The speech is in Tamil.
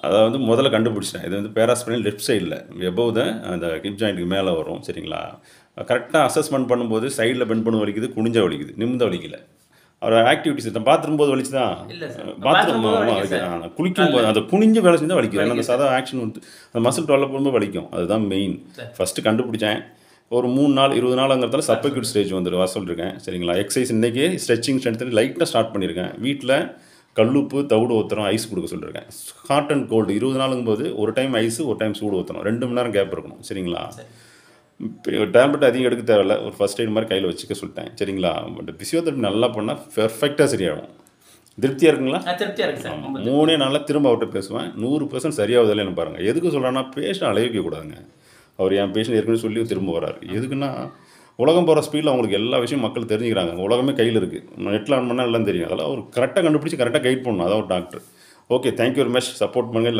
அதாவது முதல்ல கண்டுபிடிச்சிட்டேன். இது வந்து பேராஸ்பைனல் லெஃப்ட் சைடில எபோவ் த அந்த ஹிப் ஜாயிண்ட்டுக்கு மேலே வரும். சரிங்களா? கரெக்டாக அசஸ்மெண்ட் பண்ணும்போது சைடில் பெண்ட் பண்ண வலிக்குது, குனிஞ்சா வலிக்குது, நிமிர்ந்தா வலிக்கல. அவர் ஆக்டிவிட்டீஸ் நான் பாத்ரூம் போது வலிச்சுதா? இல்ல சார். பாத்ரூம் பாத்ரூம் போது வலிக்கும் வலிக்குது. சார். குளிக்கும்போது கால்ல. அந்த குனிஞ்சு வேலை செஞ்சா வலிக்குது. ஏன்னா அந்த வலிக்குது சாதா சார். ஆக்ஷன் வந்து அந்த மசில் டெவலப் பண்ணும்போது வலிக்கும். அதுதான் மெயின். சார். ஃபஸ்ட்டு கண்டுபிடிச்சேன். ஒரு 3 நாள் 20 நாளுங்கிறதால சப்அக்யூட் ஸ்டேஜ் வந்துடும் வர சொல்லியிருக்கேன். சரிங்களா? எக்ஸசைஸ் இன்றைக்கி ஸ்ட்ரெச்சிங் ஸ்ட்ரென்த் லைட்டாக ஸ்டார்ட் பண்ணியிருக்கேன். வீட்டில் கல்லுப்பு தவிடு ஊற்றுறோம், ஐஸ் கொடுக்க சொல்லியிருக்கேன். ஹாட் அண்ட் கோல்டு 20 நாளுங்கும்போது ஒரு டைம் ஐஸு ஒரு டைம் சூடு ஊற்றணும். 2 மணி நேரம் கேப் இருக்கணும். சரிங்களா? டேப்லெட் அதிகம் எடுக்க தேவையில்ல. ஒரு ஃபஸ்ட் எய்ட் மாதிரி கையில் வச்சுக்க சொல்லிட்டேன். சரிங்களா? பட் ஃபிசியோதெரப்பி நல்லா பண்ணால் பெர்ஃபெக்டாக சரியாகும். திருப்தியாக இருக்குங்களா? திருப்தியாக இருக்குது சார். ஆமாம். 3 நாளில் திரும்ப அவர்கிட்ட பேசுவேன். 100% சரியாகுது இல்லைன்னு பாருங்கள். எதுக்கு சொல்கிறேன்னா பேஷண்ட் அலைய கூடாதுங்க. அவர் என் பேஷண்ட் ஏற்கனவே சொல்லி திரும்ப வராரு. எதுக்குன்னா உலகம் போகிற ஸ்பீடில் அவங்களுக்கு எல்லா விஷயம் மக்கள் தெரிஞ்சுக்கிறாங்க. உலகமே கையில் இருக்குது. நெட்டில் ஆன் பண்ணால் எல்லாம் தெரியும். அதெல்லாம் அவர் கரெக்டாக கண்டுபிடிச்சி கரெக்டாக கைட் பண்ணணும். அதான் ஒரு doctor. Okay, thank you very much. Support பண்ணுங்கள்.